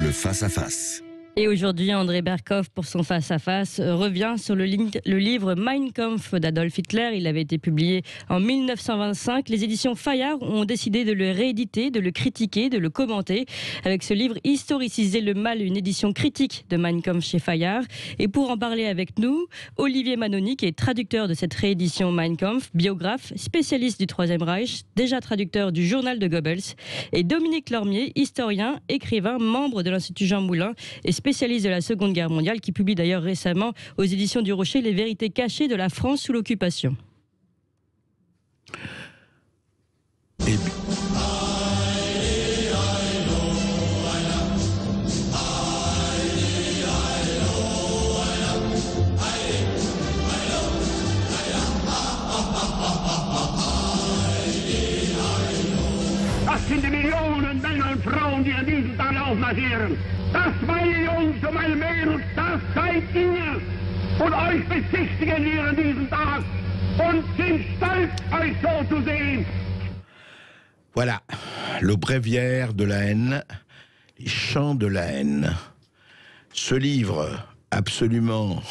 le face-à-face. Et aujourd'hui, André Berkoff, pour son face-à-face, revient sur le livre Mein Kampf d'Adolf Hitler. Il avait été publié en 1925. Les éditions Fayard ont décidé de le rééditer, de le critiquer, de le commenter. Avec ce livre, Historiciser le mal, une édition critique de Mein Kampf chez Fayard. Et pour en parler avec nous, Olivier Manoni, qui est traducteur de cette réédition Mein Kampf, biographe, spécialiste du Troisième Reich, déjà traducteur du journal de Goebbels. Et Dominique Lormier, historien, écrivain, membre de l'Institut Jean Moulin et spécialiste de la Seconde Guerre mondiale, qui publie d'ailleurs récemment aux éditions du Rocher Les vérités cachées de la France sous l'occupation. Das sind die Millionen Männer und Frauen, die an diesem Tag aufmarschieren. Das, meine Jungs und meine Mädels, das seid ihr. Und euch bezichtigen wir an diesem Tag und sind stolz, euch so zu sehen. Voilà, le bréviaire de la haine, les chants de la haine. Ce livre, absolument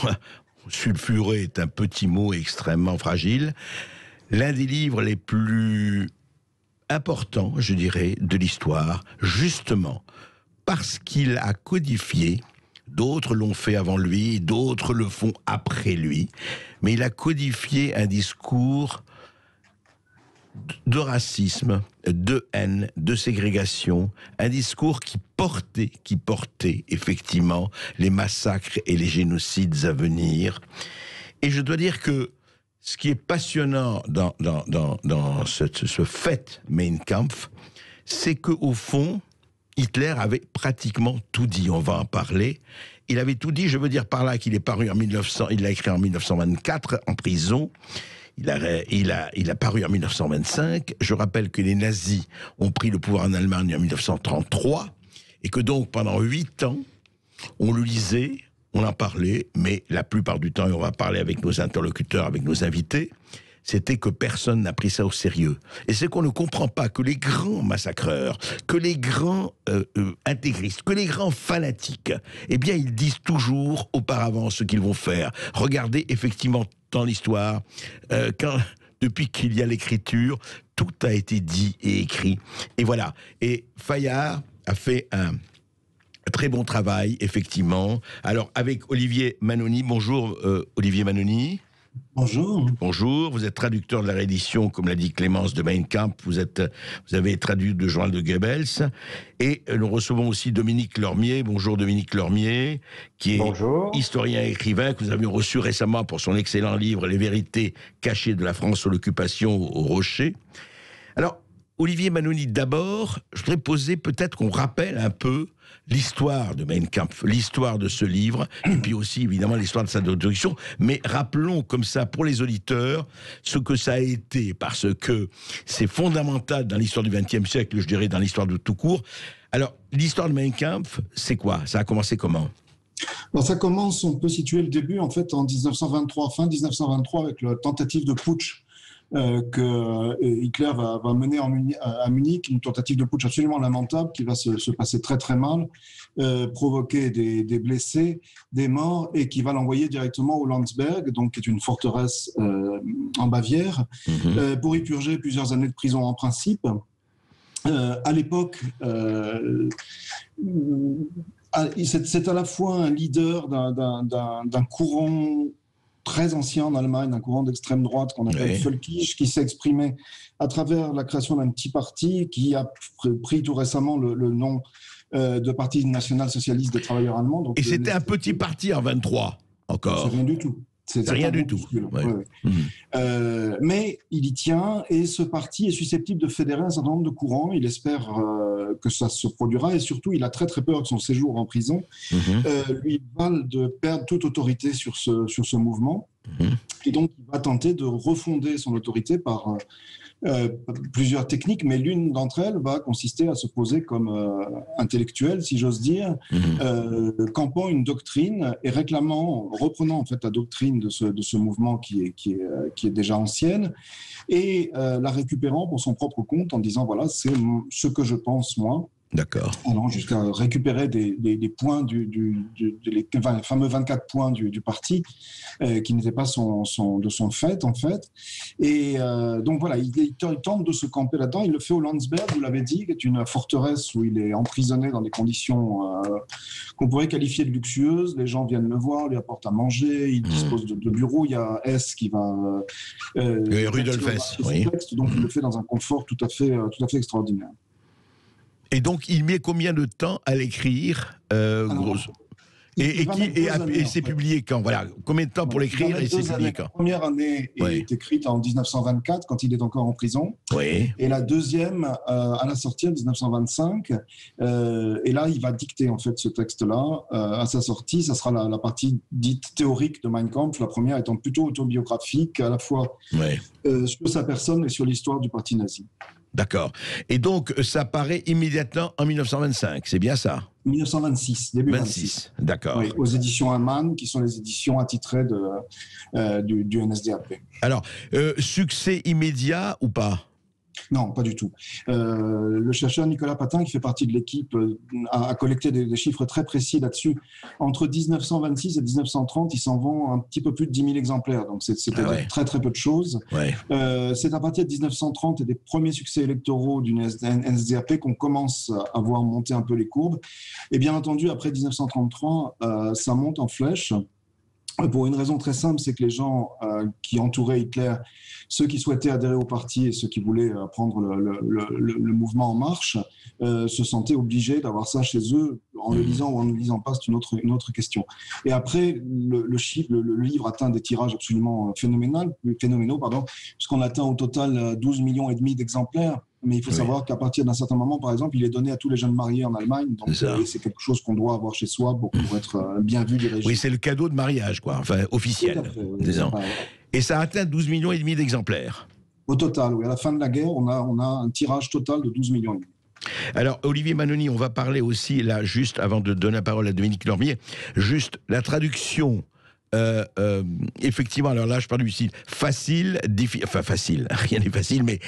sulfuré, est un petit mot extrêmement fragile. L'un des livres les plus importants, je dirais, de l'histoire, justement, parce qu'il a codifié, d'autres l'ont fait avant lui, d'autres le font après lui, mais il a codifié un discours de racisme, de haine, de ségrégation, un discours qui portait effectivement les massacres et les génocides à venir. Et je dois dire que ce qui est passionnant dans ce fait Mein Kampf, c'est qu'au fond, Hitler avait pratiquement tout dit. On va en parler. Il avait tout dit. Je veux dire par là qu'il est paru en 1900. Il l'a écrit en 1924 en prison. Il a paru en 1925. Je rappelle que les nazis ont pris le pouvoir en Allemagne en 1933 et que donc pendant 8 ans, on le lisait, on en parlait, mais la plupart du temps, et on va parler avec nos interlocuteurs, avec nos invités, c'était que personne n'a pris ça au sérieux. Et c'est qu'on ne comprend pas que les grands massacreurs, que les grands intégristes, que les grands fanatiques, eh bien, ils disent toujours auparavant ce qu'ils vont faire. Regardez, effectivement, dans l'histoire, depuis qu'il y a l'écriture, tout a été dit et écrit. Et voilà. Et Fayard a fait un très bon travail, effectivement. Alors, avec Olivier Manoni. Bonjour, Olivier Manoni. Bonjour. Bonjour, vous êtes traducteur de la réédition, comme l'a dit Clémence, de Mein Kampf. Vous avez traduit le journal de Goebbels. Et nous recevons aussi Dominique Lormier. Bonjour Dominique Lormier, qui est historien et écrivain, que vous avez reçu récemment pour son excellent livre « Les vérités cachées de la France sous l'occupation » au Rocher. Alors, Olivier Manoni, d'abord, je voudrais poser, peut-être qu'on rappelle un peu l'histoire de Mein Kampf, l'histoire de ce livre, et puis aussi, évidemment, l'histoire de sa traduction. Mais rappelons, comme ça, pour les auditeurs, ce que ça a été, parce que c'est fondamental dans l'histoire du XXe siècle, je dirais, dans l'histoire de tout court. Alors, l'histoire de Mein Kampf, c'est quoi? Ça a commencé comment? Alors ça commence, on peut situer le début, en fait, en 1923, fin 1923, avec la tentative de putsch que Hitler va mener à Munich, une tentative de putsch absolument lamentable qui va se passer très très mal, provoquer des blessés, des morts, et qui va l'envoyer directement au Landsberg, donc qui est une forteresse en Bavière, pour y purger plusieurs années de prison en principe. À l'époque, c'est à la fois un leader d'un courant très ancien en Allemagne, un courant d'extrême droite qu'on appelle Völkisch, qui s'est exprimé à travers la création d'un petit parti qui a pris tout récemment le nom de Parti national-socialiste des travailleurs allemands. Donc, et c'était un petit parti en 23, encore. C'est rien du tout. C'est rien du tout. Mais il y tient, et ce parti est susceptible de fédérer un certain nombre de courants. Il espère que ça se produira, et surtout, il a très très peur que son séjour en prison lui vale de perdre toute autorité sur ce mouvement. Et donc, il va tenter de refonder son autorité par plusieurs techniques, mais l'une d'entre elles va consister à se poser comme intellectuel, si j'ose dire, campant une doctrine et reprenant en fait la doctrine de ce mouvement qui est déjà ancienne, et la récupérant pour son propre compte en disant voilà, c'est ce que je pense moi. D'accord. Allant jusqu'à récupérer des points les fameux 24 points du parti qui n'étaient pas de son fait, en fait. Et donc voilà, il tente de se camper là-dedans. Il le fait au Landsberg, vous l'avez dit, qui est une forteresse où il est emprisonné dans des conditions qu'on pourrait qualifier de luxueuses. Les gens viennent le voir, lui apportent à manger, il dispose de bureaux. Il y a S qui va... Rudolf S, oui. Donc il le fait dans un confort tout à fait extraordinaire. Et donc, il met combien de temps à l'écrire Et c'est publié quand? Voilà, combien de temps pour l'écrire et c'est publié quand? La première année est écrite en 1924, quand il est encore en prison. Oui. Et la deuxième, à la sortie en 1925. Et là, il va dicter en fait ce texte-là. À sa sortie, ça sera la partie dite théorique de Mein Kampf, la première étant plutôt autobiographique, à la fois sur sa personne et sur l'histoire du parti nazi. D'accord. Et donc, ça paraît immédiatement en 1925, c'est bien ça? 1926, début 26. D'accord. Oui, aux éditions Hamann, qui sont les éditions attitrées du NSDAP. Alors, succès immédiat ou pas? Non, pas du tout. Le chercheur Nicolas Patin, qui fait partie de l'équipe, a collecté des chiffres très précis là-dessus. Entre 1926 et 1930, il s'en vend un petit peu plus de 10 000 exemplaires. Donc, c'était très, très peu de choses. Ouais. C'est à partir de 1930 et des premiers succès électoraux du NSDAP qu'on commence à voir monter un peu les courbes. Et bien entendu, après 1933, ça monte en flèche. Pour une raison très simple, c'est que les gens qui entouraient Hitler, ceux qui souhaitaient adhérer au parti et ceux qui voulaient prendre le mouvement en marche, se sentaient obligés d'avoir ça chez eux, en le lisant ou en ne le lisant pas, c'est une autre question. Et après, le livre atteint des tirages absolument phénoménaux, puisqu'on atteint au total 12,5 millions d'exemplaires. Mais il faut savoir qu'à partir d'un certain moment, par exemple, il est donné à tous les jeunes mariés en Allemagne. Donc, c'est quelque chose qu'on doit avoir chez soi pour être bien vu du régime. Oui, c'est le cadeau de mariage, quoi. Enfin, officiel, disons. Et ça atteint 12,5 millions d'exemplaires. Au total, oui. À la fin de la guerre, on a un tirage total de 12,5 millions. Alors, Olivier Manoni, on va parler aussi, là, juste avant de donner la parole à Dominique Lormier, juste la traduction... effectivement, alors là je parle du style facile, facile, rien n'est facile, mais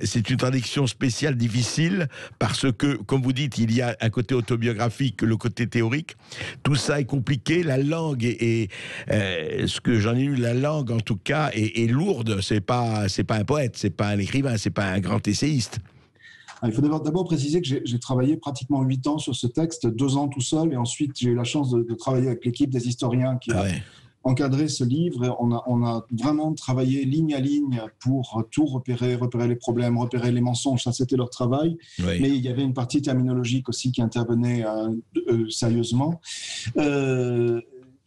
c'est une traduction spéciale, difficile, parce que, comme vous dites, il y a un côté autobiographique, le côté théorique, tout ça est compliqué, la langue est ce que j'en ai lu, la langue en tout cas est lourde, c'est pas un poète, c'est pas un écrivain, c'est pas un grand essayiste. Il faut d'abord préciser que j'ai travaillé pratiquement 8 ans sur ce texte, 2 ans tout seul, et ensuite j'ai eu la chance de travailler avec l'équipe des historiens qui a encadré ce livre. Et on a vraiment travaillé ligne à ligne pour tout repérer les problèmes, repérer les mensonges, ça c'était leur travail. Oui. Mais il y avait une partie terminologique aussi qui intervenait sérieusement.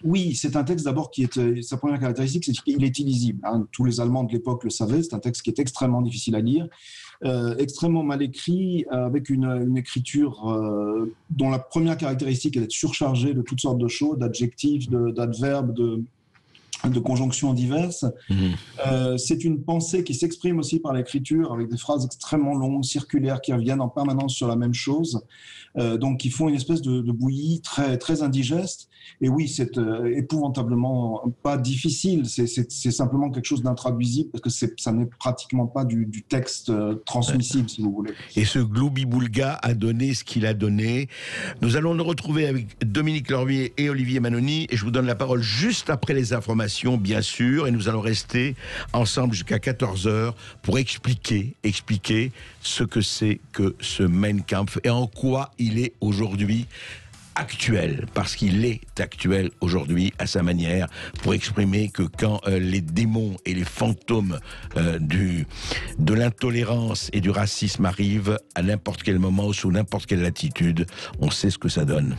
Oui, c'est un texte d'abord qui est, sa première caractéristique, c'est qu'il est illisible. Hein. Tous les Allemands de l'époque le savaient, c'est un texte qui est extrêmement difficile à lire. Extrêmement mal écrit, avec une écriture dont la première caractéristique est d'être surchargée de toutes sortes de choses, d'adjectifs, d'adverbes, de conjonctions diverses. C'est une pensée qui s'exprime aussi par l'écriture, avec des phrases extrêmement longues, circulaires, qui reviennent en permanence sur la même chose, donc qui font une espèce de bouillie très, très indigeste. Et oui, c'est épouvantablement pas difficile, c'est simplement quelque chose d'intraduisible, parce que ça n'est pratiquement pas du texte transmissible, si vous voulez. Et ce Gloubi-Boulga a donné ce qu'il a donné. Nous allons nous retrouver avec Dominique Lormier et Olivier Manoni, et je vous donne la parole juste après les informations, bien sûr, et nous allons rester ensemble jusqu'à 14h pour expliquer ce que c'est que ce Mein Kampf et en quoi il est aujourd'hui actuel, parce qu'il est actuel aujourd'hui à sa manière, pour exprimer que quand les démons et les fantômes de l'intolérance et du racisme arrivent à n'importe quel moment ou sous n'importe quelle latitude, on sait ce que ça donne.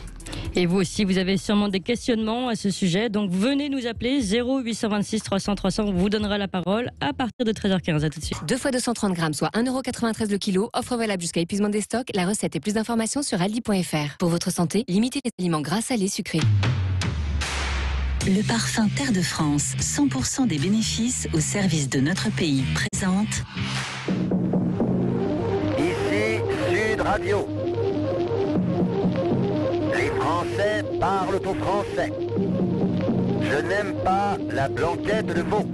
Et vous aussi, vous avez sûrement des questionnements à ce sujet, donc venez nous appeler 0826 300 300, on vous donnera la parole à partir de 13h15. À tout de suite. 2 fois 230 grammes, soit 1,93 € le kilo, offre valable jusqu'à épuisement des stocks. La recette et plus d'informations sur aldi.fr. Pour votre santé, limitez les aliments gras, salés, sucrés. Le parfum Terre de France, 100% des bénéfices au service de notre pays, présente... Ici Sud Radio. Les Français parlent au français. Je n'aime pas la blanquette de veau.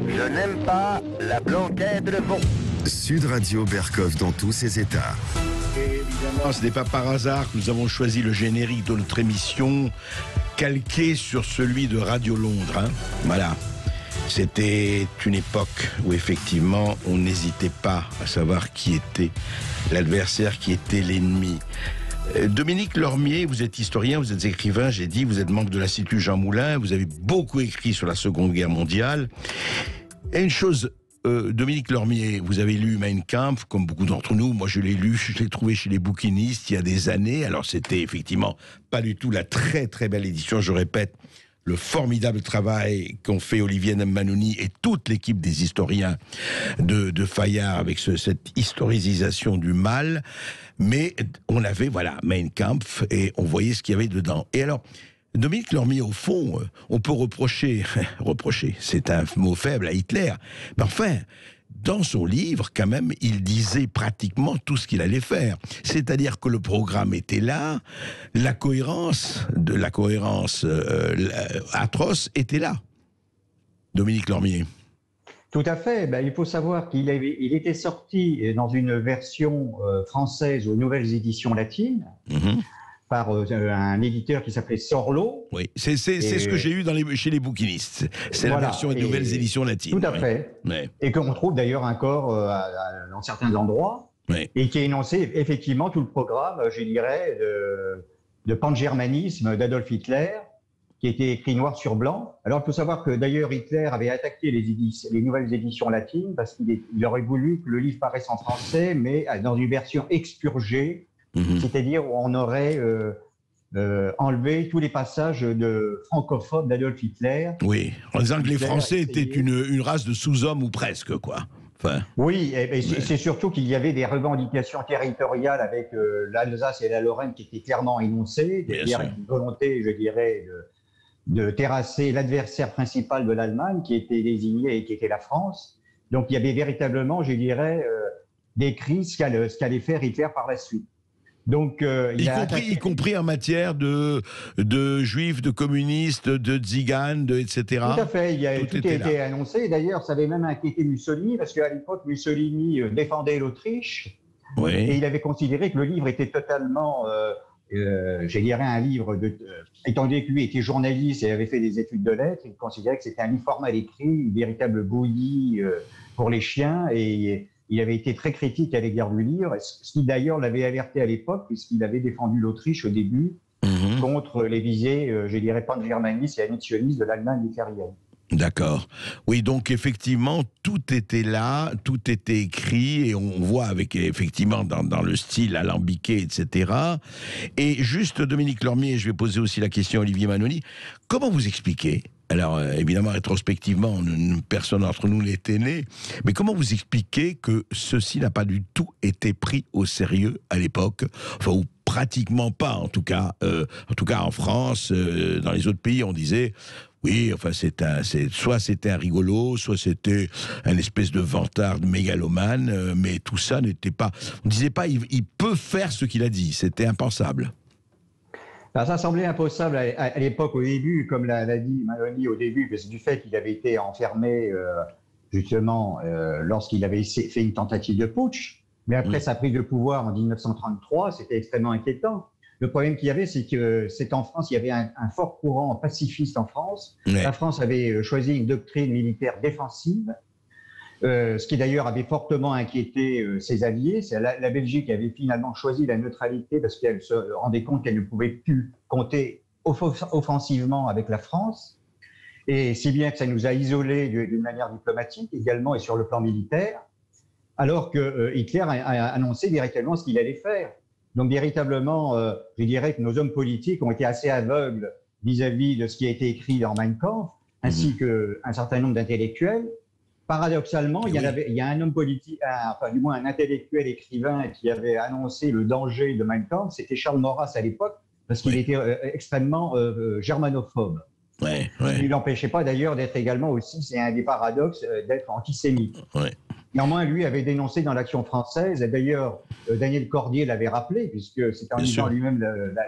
Je n'aime pas la blanquette de veau. Sud Radio Berkov dans tous ses états. Et évidemment, ce n'est pas par hasard que nous avons choisi le générique de notre émission calqué sur celui de Radio Londres. Hein. Voilà. C'était une époque où effectivement on n'hésitait pas à savoir qui était l'adversaire, qui était l'ennemi. Dominique Lormier, vous êtes historien, vous êtes écrivain, j'ai dit, vous êtes membre de l'Institut Jean Moulin, vous avez beaucoup écrit sur la Seconde Guerre mondiale. Et une chose, Dominique Lormier, vous avez lu Mein Kampf, comme beaucoup d'entre nous. Moi, je l'ai lu, je l'ai trouvé chez les bouquinistes il y a des années. Alors, c'était effectivement pas du tout la très très belle édition, je répète, le formidable travail qu'ont fait Olivier Nembanouni et toute l'équipe des historiens de Fayard avec cette historisation du mal. Mais on avait, voilà, Mein Kampf et on voyait ce qu'il y avait dedans. Et alors, Dominique Lormier, au fond, on peut reprocher, c'est un mot faible à Hitler, mais enfin, dans son livre, quand même, il disait pratiquement tout ce qu'il allait faire. C'est-à-dire que le programme était là, la cohérence atroce était là. Dominique Lormier. Tout à fait. Ben, il faut savoir qu'il était sorti dans une version française aux nouvelles éditions latines. Par un éditeur qui s'appelait Sorlo. Oui, c'est ce que j'ai eu chez les bouquinistes. C'est voilà, la version des nouvelles éditions latines. Tout à fait. Oui. Et qu'on trouve d'ailleurs encore dans certains endroits. Oui. Et qui énonçait effectivement tout le programme, je dirais, de pangermanisme d'Adolf Hitler, qui était écrit noir sur blanc. Alors il faut savoir que d'ailleurs Hitler avait attaqué les nouvelles éditions latines parce qu'il aurait voulu que le livre paraisse en français, mais dans une version expurgée. C'est-à-dire où on aurait enlevé tous les passages francophobes d'Adolf Hitler. Oui, en disant que les Français étaient une race de sous-hommes ou presque, quoi. Enfin, oui, et c'est surtout qu'il y avait des revendications territoriales avec l'Alsace et la Lorraine qui étaient clairement énoncées, une volonté, je dirais, de terrasser l'adversaire principal de l'Allemagne qui était désigné et qui était la France. Donc il y avait véritablement, je dirais, décrit ce qu'allait faire Hitler par la suite. Donc, y compris en matière de juifs, de communistes, de tziganes, etc. Tout à fait, tout a été annoncé. D'ailleurs, ça avait même inquiété Mussolini, parce qu'à l'époque, Mussolini défendait l'Autriche. Oui. Et il avait considéré que le livre était totalement, je dirais, un livre, étant donné que lui était journaliste et avait fait des études de lettres, il considérait que c'était un livre formal écrit, une véritable bouillie pour les chiens. Et il avait été très critique à l'égard du livre, ce qui d'ailleurs l'avait alerté à l'époque, puisqu'il avait défendu l'Autriche au début contre les visées, je dirais, pangermanistes et annexionniste de l'Allemagne hitlérienne. D'accord. Oui, donc effectivement, tout était là, tout était écrit, et on voit avec effectivement dans le style alambiqué, etc. Et juste, Dominique Lormier, je vais poser aussi la question à Olivier Manoni, comment vous expliquez? Alors, évidemment, rétrospectivement, personne d'entre nous n'était né, mais comment vous expliquez que ceci n'a pas du tout été pris au sérieux à l'époque, enfin, ou pratiquement pas, en tout cas en France, dans les autres pays, on disait, oui, enfin, soit c'était un rigolo, soit c'était un espèce de vantard de mégalomane, mais tout ça n'était pas, on disait pas, il peut faire ce qu'il a dit, c'était impensable. Alors, ça semblait impossible à l'époque, au début, comme l'a dit Manoni au début, parce que du fait qu'il avait été enfermé, justement, lorsqu'il avait fait une tentative de putsch. Mais après sa prise de pouvoir en 1933, c'était extrêmement inquiétant. Le problème qu'il y avait, c'est que en France, il y avait un fort courant pacifiste en France. Ouais. La France avait choisi une doctrine militaire défensive, ce qui d'ailleurs avait fortement inquiété ses alliés. La Belgique avait finalement choisi la neutralité parce qu'elle se rendait compte qu'elle ne pouvait plus compter offensivement avec la France. Et si bien que ça nous a isolés d'une manière diplomatique également et sur le plan militaire, alors que Hitler a annoncé directement ce qu'il allait faire. Donc véritablement, je dirais que nos hommes politiques ont été assez aveugles vis-à-vis de ce qui a été écrit dans Mein Kampf, ainsi qu'un certain nombre d'intellectuels. Paradoxalement, il y a un homme politique, enfin du moins un intellectuel écrivain qui avait annoncé le danger de Mein Kampf, c'était Charles Maurras à l'époque, parce qu'il était extrêmement germanophobe. Ouais. Ce qui ne l'empêchait pas d'ailleurs d'être également aussi, c'est un des paradoxes, d'être antisémite. Ouais. Néanmoins, lui avait dénoncé dans l'Action française, et d'ailleurs Daniel Cordier l'avait rappelé, puisque c'était en lisant lui-même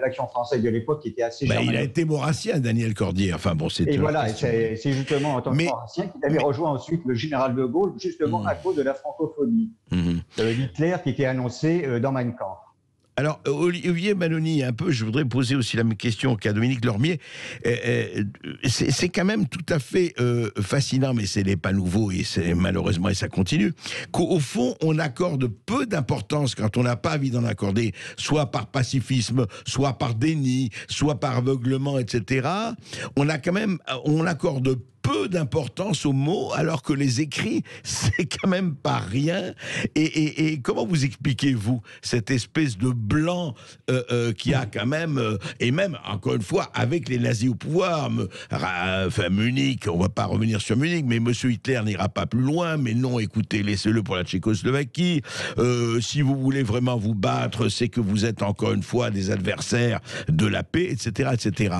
l'Action française de l'époque qui était assez germanophone. Il a été maurassien, Daniel Cordier. Enfin bon, c'est. Et voilà, c'est justement en tant que maurassien qu'il avait rejoint ensuite le général de Gaulle, justement à cause de la francophonie d'Hitler qui était annoncée dans Mein Kampf. Alors, Olivier Manoni, un peu, je voudrais poser aussi la même question qu'à Dominique Lormier. C'est quand même tout à fait fascinant, mais ce n'est pas nouveau, et malheureusement, et ça continue, qu'au fond, on accorde peu d'importance quand on n'a pas envie d'en accorder, soit par pacifisme, soit par déni, soit par aveuglement, etc. On accorde peu d'importance aux mots, alors que les écrits, c'est quand même pas rien. Et comment vous expliquez-vous cette espèce de blanc qui a quand même, et même, encore une fois, avec les nazis au pouvoir, Munich, on va pas revenir sur Munich, mais Monsieur Hitler n'ira pas plus loin, mais non, écoutez, laissez-le pour la Tchécoslovaquie. Si vous voulez vraiment vous battre, c'est que vous êtes encore une fois des adversaires de la paix, etc., etc.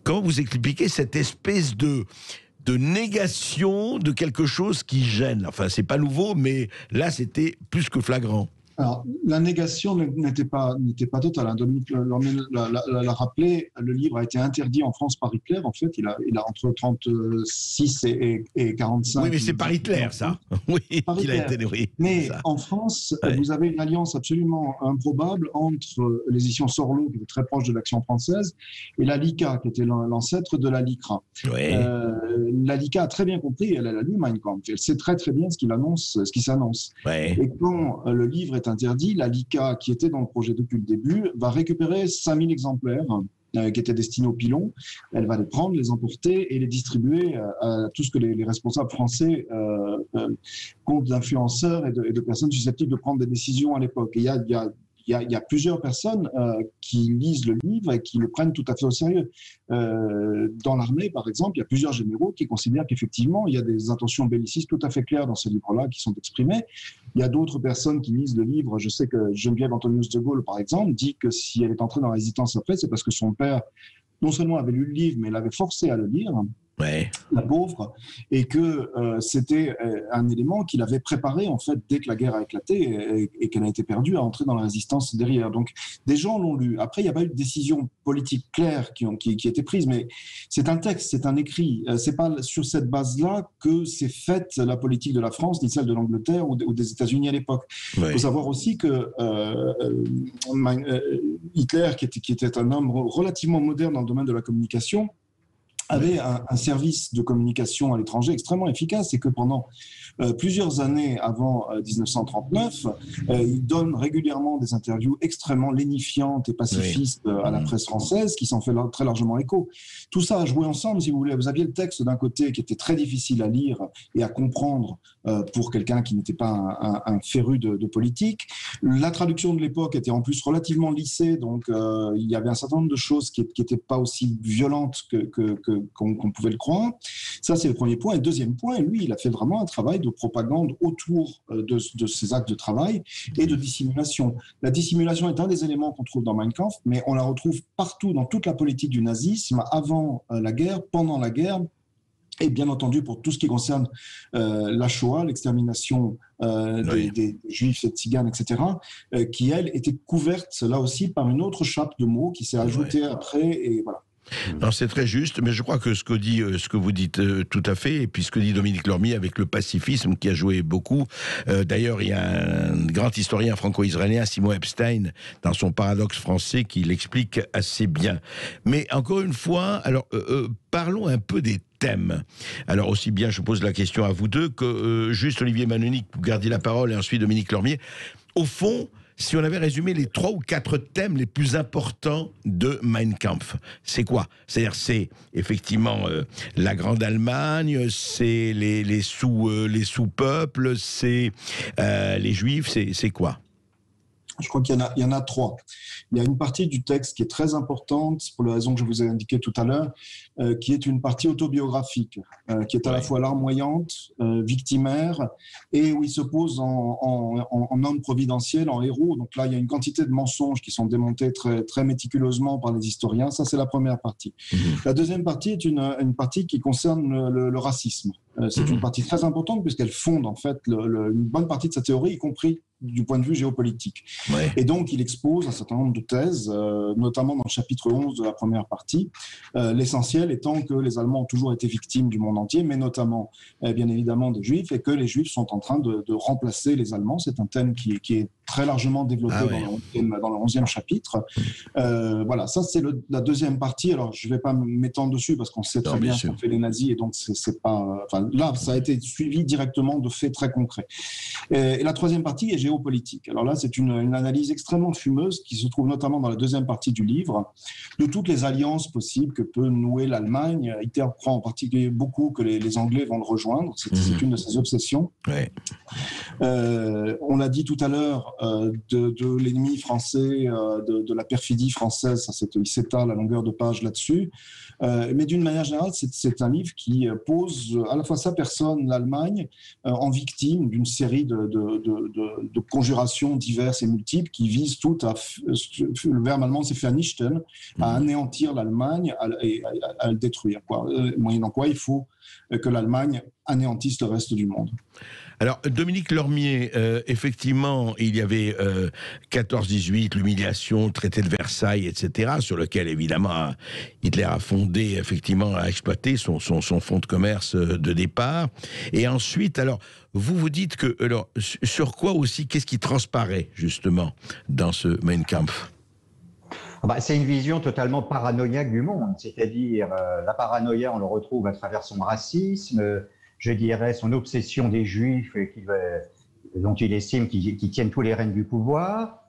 Comment vous expliquez cette espèce de négation de quelque chose qui gêne? Enfin, c'est pas nouveau, mais là, c'était plus que flagrant. Alors, la négation n'était pas totale. Hein. Dominique l'a rappelé, le livre a été interdit en France par Hitler. En fait, il a entre 36 et 45. Oui, mais c'est par Hitler, ça. Oui, par Hitler. Oui, mais ça. En France, vous avez une alliance absolument improbable entre les éditions Sorlo, qui était très proche de l'Action française, et la LICA, qui était l'ancêtre de la LICRA. Oui. La LICA a très bien compris, elle a lu Mein Kampf. Elle sait très très bien ce qui s'annonce. Oui. Et quand le livre est interdit, la LICA, qui était dans le projet depuis le début, va récupérer 5000 exemplaires qui étaient destinés aux pilons. Elle va les prendre, les emporter et les distribuer à tout ce que les responsables français comptent d'influenceurs et de personnes susceptibles de prendre des décisions à l'époque. Et il y a plusieurs personnes qui lisent le livre et qui le prennent tout à fait au sérieux. Dans l'armée, par exemple, il y a plusieurs généraux qui considèrent qu'effectivement, il y a des intentions bellicistes tout à fait claires dans ce livre-là qui sont exprimées. Il y a d'autres personnes qui lisent le livre. Je sais que Geneviève Antonius de Gaulle, par exemple, dit que si elle est entrée dans la résistance après, c'est parce que son père, non seulement avait lu le livre, mais l'avait forcé à le lire. Ouais. La pauvre, et que c'était un élément qu'il avait préparé en fait dès que la guerre a éclaté et qu'elle a été perdue à entrer dans la résistance derrière. Donc des gens l'ont lu. Après, il n'y a pas eu de décision politique claire qui a été prise, mais c'est un texte, c'est un écrit. C'est pas sur cette base-là que s'est faite la politique de la France, ni celle de l'Angleterre ou des États-Unis à l'époque. Il faut savoir aussi que Hitler, qui était un homme relativement moderne dans le domaine de la communication, avait un service de communication à l'étranger extrêmement efficace, et que pendant plusieurs années avant 1939, il donne régulièrement des interviews extrêmement lénifiantes et pacifistes à la presse française, qui s'en fait très largement écho. Tout ça a joué ensemble, si vous voulez. Vous aviez le texte d'un côté qui était très difficile à lire et à comprendre pour quelqu'un qui n'était pas un féru de politique. La traduction de l'époque était en plus relativement lissée, donc il y avait un certain nombre de choses qui n'étaient pas aussi violentes qu'on pouvait le croire. Ça, c'est le premier point. Et le deuxième point, lui, il a fait vraiment un travail de propagande autour de ces actes de travail et de dissimulation. La dissimulation est un des éléments qu'on trouve dans Mein Kampf, mais on la retrouve partout dans toute la politique du nazisme, avant la guerre, pendant la guerre, et bien entendu pour tout ce qui concerne la Shoah, l'extermination des Juifs et Tziganes, etc., qui, elle, était couverte, là aussi, par une autre chape de mots qui s'est ajoutée après, et voilà. Non, c'est très juste, mais je crois que ce que vous dites tout à fait, et puis ce que dit Dominique Lormier avec le pacifisme qui a joué beaucoup. D'ailleurs, il y a un grand historien franco-israélien, Simon Epstein, dans son Paradoxe français, qui l'explique assez bien. Mais encore une fois, alors parlons un peu des thèmes. Alors aussi bien, je pose la question à vous deux, que juste Olivier Manoni, vous gardez la parole, et ensuite Dominique Lormier. Au fond, si on avait résumé les 3 ou 4 thèmes les plus importants de Mein Kampf, c'est quoi? C'est-à-dire, c'est effectivement la Grande Allemagne, c'est les sous-peuples, c'est les Juifs, c'est quoi? Je crois qu'il y en a 3. Il y a une partie du texte qui est très importante, pour les raisons que je vous ai indiquées tout à l'heure, qui est une partie autobiographique, qui est à la fois larmoyante, victimaire, et où il se pose en homme providentiel, en héros. Donc là, il y a une quantité de mensonges qui sont démontés très, très méticuleusement par les historiens. Ça, c'est la première partie. La deuxième partie est une partie qui concerne le racisme. C'est une partie très importante, puisqu'elle fonde en fait une bonne partie de sa théorie, y compris du point de vue géopolitique. Ouais. Et donc, il expose un certain nombre de thèses, notamment dans le chapitre 11 de la première partie, l'essentiel étant que les Allemands ont toujours été victimes du monde entier, mais notamment, bien évidemment, des Juifs, et que les Juifs sont en train de remplacer les Allemands. C'est un thème qui est très largement développé dans le 11e chapitre. Voilà, ça c'est la deuxième partie. Alors, je ne vais pas m'étendre dessus parce qu'on sait très bien ce qu'ont fait les nazis, et donc c'est pas... là, ça a été suivi directement de faits très concrets. Et la troisième partie est géopolitique. Alors là, c'est une analyse extrêmement fumeuse qui se trouve notamment dans la deuxième partie du livre, de toutes les alliances possibles que peut nouer l'Allemagne. Hitler croit en particulier beaucoup que les Anglais vont le rejoindre. C'est une de ses obsessions. Ouais. On l'a dit tout à l'heure, de l'ennemi français, de la perfidie française, il s'étale à longueur de page là-dessus. Mais d'une manière générale, c'est un livre qui pose à la fois sa personne, l'Allemagne, en victime d'une série de conjurations diverses et multiples qui visent toutes le verbe allemand c'est vernichten, à anéantir l'Allemagne et à le détruire. Moyennant quoi, il faut que l'Allemagne anéantisse le reste du monde. Alors, Dominique Lormier, effectivement, il y avait 14-18, l'humiliation, le traité de Versailles, etc., sur lequel, évidemment, Hitler a fondé, effectivement, a exploité son fonds de commerce de départ. Et ensuite, alors, vous dites que, alors, sur quoi aussi, qu'est-ce qui transparaît, justement, dans ce Mein Kampf ? C'est une vision totalement paranoïaque du monde, c'est-à-dire la paranoïa, on le retrouve à travers son racisme, je dirais son obsession des Juifs dont il estime qu'ils tiennent tous les rênes du pouvoir.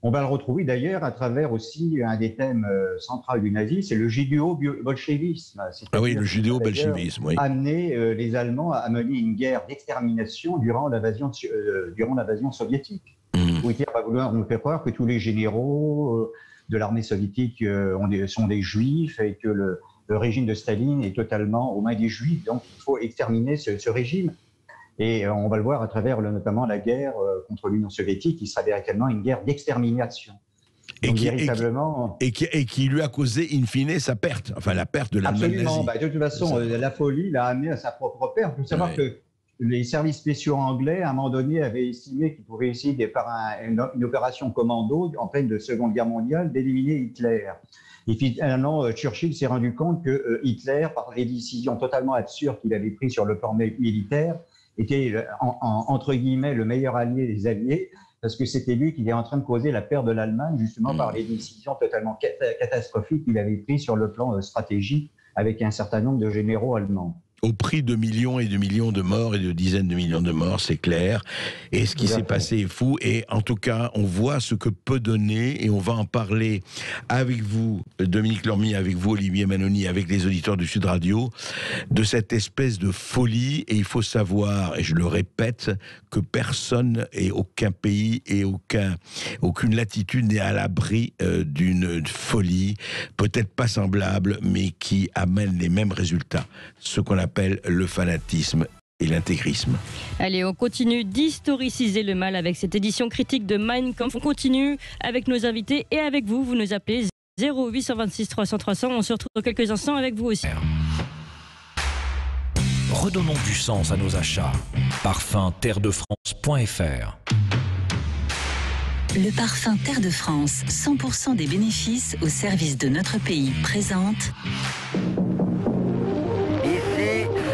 On va le retrouver d'ailleurs à travers aussi un des thèmes centraux du nazisme, c'est le judéo-bolchevisme. Ah oui, le judéo-bolchevisme, oui. Amener les Allemands à mener une guerre d'extermination durant l'invasion soviétique. Où Hitler va vouloir nous faire croire que tous les généraux de l'armée soviétique sont des Juifs et que le régime de Staline est totalement aux mains des Juifs, donc il faut exterminer ce régime. Et on va le voir à travers notamment la guerre contre l'Union soviétique, qui sera véritablement une guerre d'extermination. Et qui lui a causé, in fine, sa perte, enfin la perte de l'Allemagne nazie. Absolument, de toute façon, la folie l'a amené à sa propre perte. Il faut savoir que les services spéciaux anglais, à un moment donné, avaient estimé qu'ils pouvaient essayer, par une opération commando, en pleine Seconde Guerre mondiale, d'éliminer Hitler. Et finalement, Churchill s'est rendu compte que Hitler, par les décisions totalement absurdes qu'il avait prises sur le plan militaire, était, entre guillemets, le meilleur allié des alliés, parce que c'était lui qui était en train de causer la perte de l'Allemagne, justement par les décisions totalement catastrophiques qu'il avait prises sur le plan stratégique avec un certain nombre de généraux allemands. Au prix de millions et de millions de morts et de dizaines de millions de morts, c'est clair. Et ce qui s'est passé est fou. Et en tout cas, on voit ce que peut donner, et on va en parler avec vous, Dominique Lormier, avec vous, Olivier Manoni, avec les auditeurs du Sud Radio, de cette espèce de folie. Et il faut savoir, et je le répète, que personne et aucun pays et aucune latitude n'est à l'abri d'une folie, peut-être pas semblable, mais qui amène les mêmes résultats. Ce qu'on appelle le fanatisme et l'intégrisme. Allez, on continue d'historiciser le mal avec cette édition critique de Mein Kampf. On continue avec nos invités et avec vous. Vous nous appelez 0826 300 300. On se retrouve dans quelques instants avec vous aussi. Redonnons du sens à nos achats. Parfum terredefrance.fr. Le parfum Terre de France, 100% des bénéfices au service de notre pays, présente...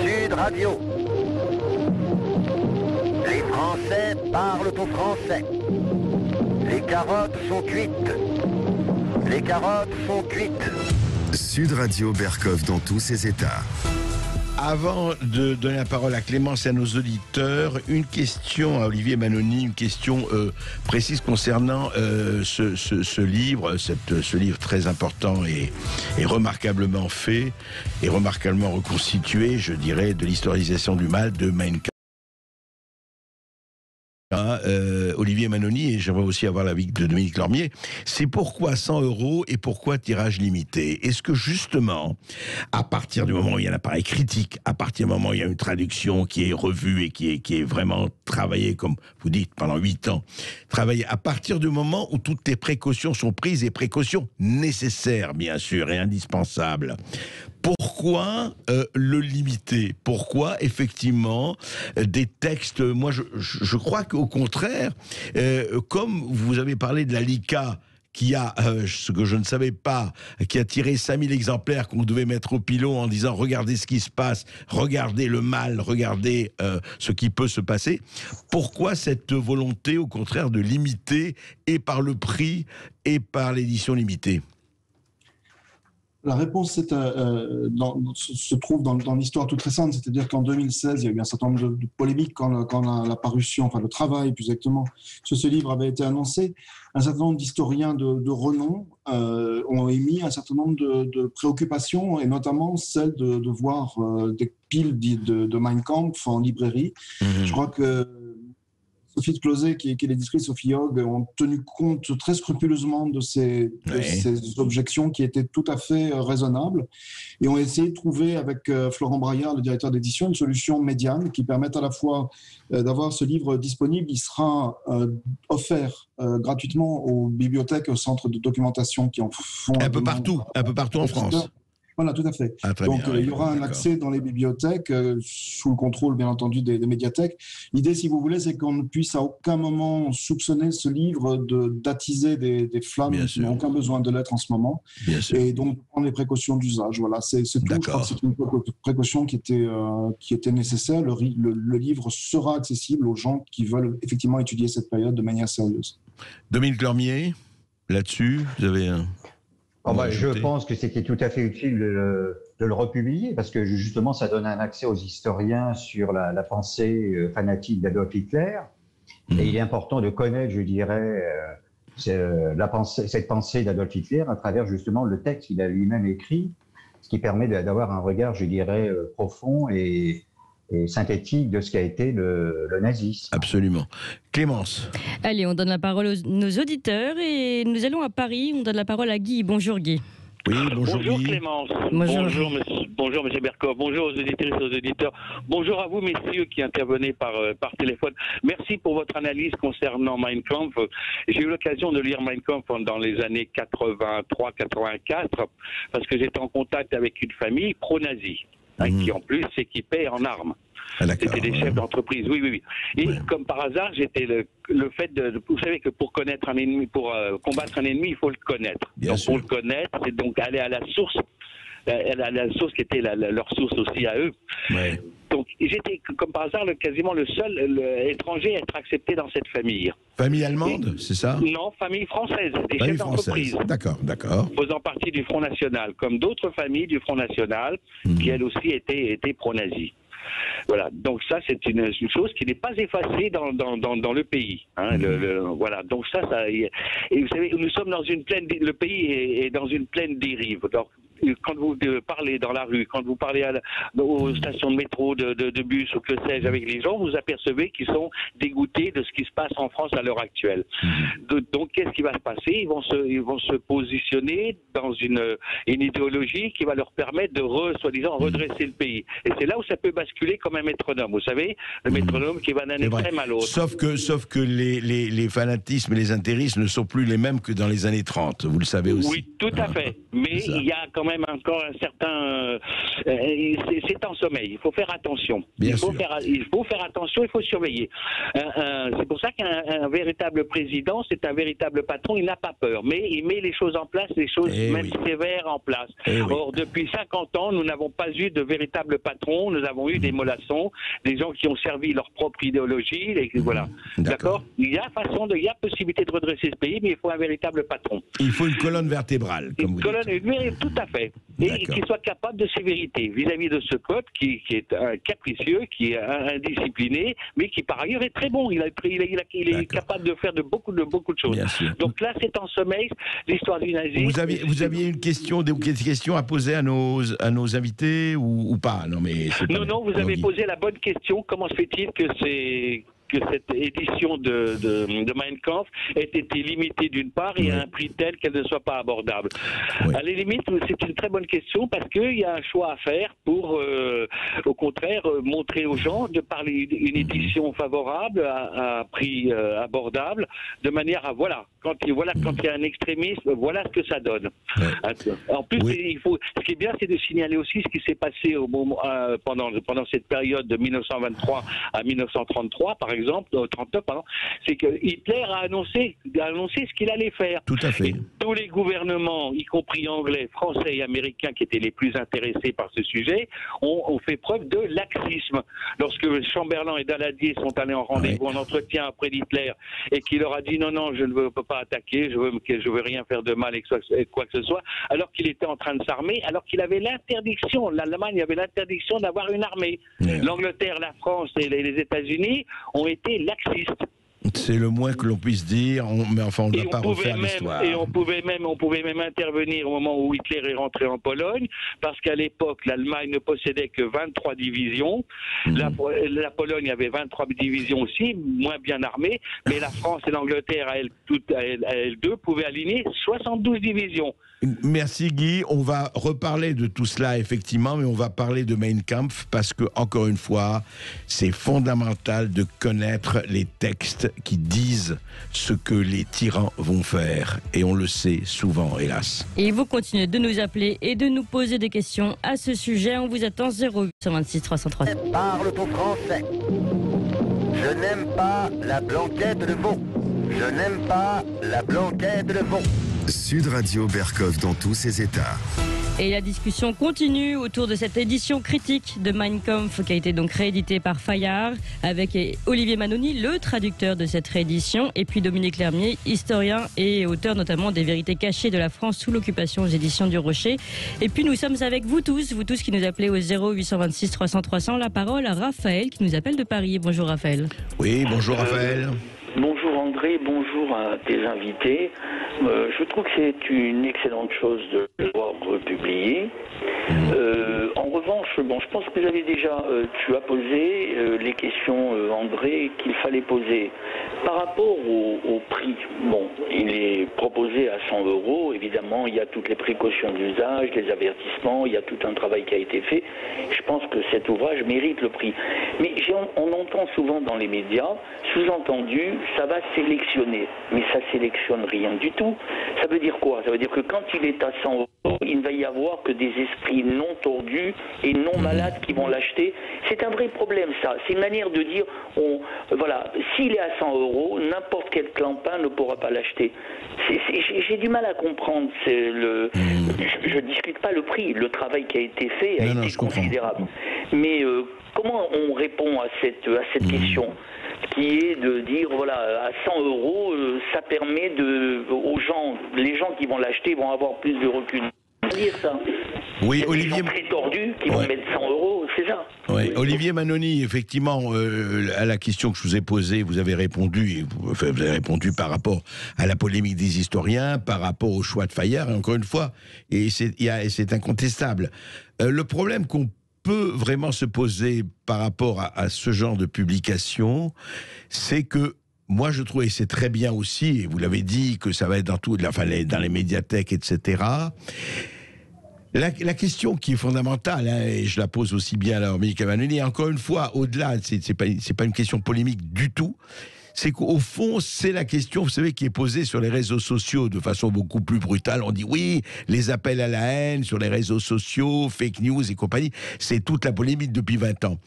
Sud Radio. Les Français parlent au français. Les carottes sont cuites. Les carottes sont cuites. Sud Radio Berkov dans tous ses états. Avant de donner la parole à Clémence et à nos auditeurs, une question à Olivier Manoni, une question précise concernant ce livre, ce livre très important et remarquablement fait, et remarquablement reconstitué, je dirais, de l'historisation du mal de Mein Kampf. Olivier Manoni, et j'aimerais aussi avoir l'avis de Dominique Lormier, c'est pourquoi 100 € et pourquoi tirage limité? Est-ce que justement, à partir du moment où il y a un appareil critique, à partir du moment où il y a une traduction qui est revue et qui est vraiment travaillée, comme vous dites, pendant 8 ans, travaillée à partir du moment où toutes les précautions sont prises, et précautions nécessaires bien sûr et indispensables, Pourquoi le limiter? Pourquoi effectivement des textes? Moi, je crois qu'au contraire, comme vous avez parlé de la LICA, qui a, ce que je ne savais pas, qui a tiré 5000 exemplaires qu'on devait mettre au pilon en disant « Regardez ce qui se passe, regardez le mal, regardez ce qui peut se passer ». Pourquoi cette volonté, au contraire, de limiter, et par le prix, et par l'édition limitée? La réponse se trouve dans l'histoire toute récente, c'est-à-dire qu'en 2016, il y a eu un certain nombre de polémiques quand la parution, enfin le travail plus exactement, sur ce livre avait été annoncé. Un certain nombre d'historiens de renom ont émis un certain nombre de préoccupations, et notamment celle de voir des piles de Mein Kampf en librairie. Je crois que Sophie de Closet, qui est l'éditrice Sophie Hogg, ont tenu compte très scrupuleusement de ces objections qui étaient tout à fait raisonnables, et ont essayé de trouver avec Florent Braillard, le directeur d'édition, une solution médiane qui permette à la fois d'avoir ce livre disponible. Il sera offert gratuitement aux bibliothèques, aux centres de documentation qui en font un peu partout en France. Voilà, tout à fait. Donc, il y aura un accès dans les bibliothèques, sous le contrôle, bien entendu, des médiathèques. L'idée, si vous voulez, c'est qu'on ne puisse à aucun moment soupçonner ce livre d'attiser des flammes qui n'ont aucun besoin de l'être en ce moment. Et donc, prendre les précautions d'usage. Voilà, c'est tout. Je crois que c'est une précaution qui était nécessaire. Le livre sera accessible aux gens qui veulent effectivement étudier cette période de manière sérieuse. Dominique Lormier, là-dessus, vous avez un... je pense que c'était tout à fait utile de le republier, parce que justement, ça donne un accès aux historiens sur la pensée fanatique d'Adolf Hitler. Et il est important de connaître, je dirais, cette pensée d'Adolf Hitler à travers justement le texte qu'il a lui-même écrit, ce qui permet d'avoir un regard, je dirais, profond et synthétique de ce qu'a été le nazisme. Absolument. Clémence. Allez, on donne la parole à nos auditeurs et nous allons à Paris. On donne la parole à Guy. Bonjour Guy. Oui, bonjour Guy. Clémence. Bonjour. Bonjour monsieur Bercoff. Bonjour aux auditrices et aux auditeurs. Bonjour à vous messieurs qui intervenez par téléphone. Merci pour votre analyse concernant Mein Kampf. J'ai eu l'occasion de lire Mein Kampf dans les années 83-84 parce que j'étais en contact avec une famille pro-nazie. Qui en plus s'équipaient en armes. C'était des chefs d'entreprise, oui. Et comme par hasard, j'étais le fait de... Vous savez que pour connaître un ennemi, pour combattre un ennemi, il faut le connaître. Pour le connaître, c'est donc aller à la source, la source qui était leur source aussi à eux. Ouais. Donc j'étais, comme par hasard, quasiment le seul étranger à être accepté dans cette famille. Famille allemande, c'est ça? Non, famille française, des chefs d'entreprise. D'accord. Faisant partie du Front National, comme d'autres familles du Front National, qui elles aussi étaient pro-nazis. Voilà, donc ça c'est une chose qui n'est pas effacée dans le pays. Voilà, donc ça et vous savez, nous sommes dans une pleine, le pays est dans une pleine dérive. Donc, quand vous parlez dans la rue, quand vous parlez aux stations de métro, de bus ou que sais-je avec les gens, vous apercevez qu'ils sont dégoûtés de ce qui se passe en France à l'heure actuelle. Donc qu'est-ce qui va se passer? Ils vont se positionner dans une idéologie qui va leur permettre de soi-disant redresser le pays. Et c'est là où ça peut basculer comme un métronome. Vous savez, le métronome qui va d'un extrême à l'autre. Sauf que les fanatismes et les intérismes ne sont plus les mêmes que dans les années 30. Vous le savez aussi. Oui, tout à fait. Mais il y a quand même encore un certain... c'est en sommeil, il faut faire attention. Il faut faire attention, il faut surveiller. C'est pour ça qu'un véritable président, c'est un véritable patron, il n'a pas peur, mais il met les choses en place, les choses sévères en place. Or, depuis 50 ans, nous n'avons pas eu de véritable patron, nous avons eu des mollassons, des gens qui ont servi leur propre idéologie, voilà. D'accord. Il y a possibilité de redresser ce pays, mais il faut un véritable patron. Il faut une colonne vertébrale, comme vous dites. Tout à fait. Et qu'il soit capable de sévérité vis-à-vis de ce peuple qui est capricieux, qui est indiscipliné, mais qui par ailleurs est très bon. Il est capable de faire beaucoup de choses. Donc là, c'est en sommeil l'histoire du nazisme. Vous aviez une question, des questions à poser à nos invités ou pas? Non, vous avez posé la bonne question. Comment se fait-il que que cette édition de Mein Kampf ait été limitée d'une part et à un prix tel qu'elle ne soit pas abordable. À la limite, c'est une très bonne question parce qu'il y a un choix à faire pour, au contraire, montrer aux gens de parler d'une édition favorable à prix abordable, de manière à quand il y a un extrémisme, voilà ce que ça donne. En plus, ce qui est bien, c'est de signaler aussi ce qui s'est passé au moment, pendant cette période de 1923 à 1933, par exemple, 39, c'est que Hitler a annoncé ce qu'il allait faire. Tout à fait. Et tous les gouvernements, y compris anglais, français et américains, qui étaient les plus intéressés par ce sujet, ont fait preuve de laxisme. Lorsque Chamberlain et Daladier sont allés en rendez-vous, en entretien après Hitler, et qu'il leur a dit non, je ne peux pas attaquer, je veux rien faire de mal et quoi que ce soit, alors qu'il était en train de s'armer, alors qu'il avait l'interdiction, l'Allemagne avait l'interdiction d'avoir une armée. L'Angleterre, la France et les États-Unis ont été laxistes. C'est le moins que l'on puisse dire, mais enfin on ne va pas refaire l'histoire. Et on pouvait même intervenir au moment où Hitler est rentré en Pologne, parce qu'à l'époque l'Allemagne ne possédait que 23 divisions, la Pologne avait 23 divisions aussi, moins bien armées, mais la France et l'Angleterre à elles deux pouvaient aligner 72 divisions. Merci Guy, on va reparler de tout cela effectivement, mais on va parler de Mein Kampf parce que, encore une fois, c'est fondamental de connaître les textes qui disent ce que les tyrans vont faire, et on le sait souvent, hélas. Et vous continuez de nous appeler et de nous poser des questions à ce sujet, on vous attend 0826 303. Parle-t-on français? Je n'aime pas la blanquette de veau. Je n'aime pas la blanquette de veau. Sud Radio Berkov dans tous ses états. Et la discussion continue autour de cette édition critique de Mein Kampf qui a été donc rééditée par Fayard avec Olivier Manoni, le traducteur de cette réédition, et puis Dominique Lermier, historien et auteur notamment des Vérités cachées de la France sous l'occupation aux éditions du Rocher. Et puis nous sommes avec vous tous qui nous appelez au 0826 300 300. La parole à Raphaël qui nous appelle de Paris. Bonjour Raphaël. Oui, bonjour Raphaël. Bonjour André, bonjour à tes invités. Je trouve que c'est une excellente chose de voir republier. En revanche, je pense que tu as posé les questions, André, qu'il fallait poser. Par rapport au prix, il est proposé à 100 €. Évidemment, il y a toutes les précautions d'usage, les avertissements, il y a tout un travail qui a été fait. Je pense que cet ouvrage mérite le prix. Mais on entend souvent dans les médias, sous-entendu, ça va sélectionner. Mais ça sélectionne rien du tout. Ça veut dire quoi? Ça veut dire que quand il est à 100 €, il ne va y avoir que des esprits non tordus et non malades qui vont l'acheter. C'est un vrai problème, ça. C'est une manière de dire, s'il est à 100 €, n'importe quel clampin ne pourra pas l'acheter. J'ai du mal à comprendre. Je ne discute pas le prix. Le travail qui a été fait a été considérable. Mais comment on répond à cette question qui est de dire, à 100 €, ça permet aux gens, les gens qui vont l'acheter vont avoir plus de recul. Dire ça. Oui, Olivier. Des gens très tordus qui vont mettre 100 €, c'est ça. Oui, Olivier Manoni, effectivement, à la question que je vous ai posée, vous avez répondu par rapport à la polémique des historiens, par rapport au choix de Fayard, et encore une fois, et c'est incontestable. Le problème qu'on peut vraiment se poser par rapport à ce genre de publication, c'est que moi, je trouve, et c'est très bien aussi, et vous l'avez dit, que ça va être dans les médiathèques, etc. La question qui est fondamentale, et je la pose aussi bien à Dominique Manoni, encore une fois, au-delà, c'est pas une question polémique du tout, c'est qu'au fond, c'est la question, vous savez, qui est posée sur les réseaux sociaux de façon beaucoup plus brutale. On dit oui, les appels à la haine sur les réseaux sociaux, fake news et compagnie, c'est toute la polémique depuis 20 ans.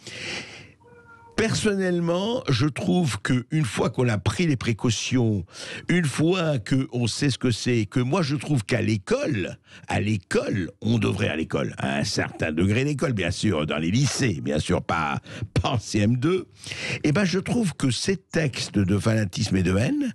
Personnellement, je trouve qu'une fois qu'on a pris les précautions, une fois qu'on sait ce que c'est, que moi je trouve qu'à l'école, on devrait à l'école, à un certain degré d'école, bien sûr, dans les lycées, bien sûr, pas en CM2, je trouve que ces textes de fanatisme et de haine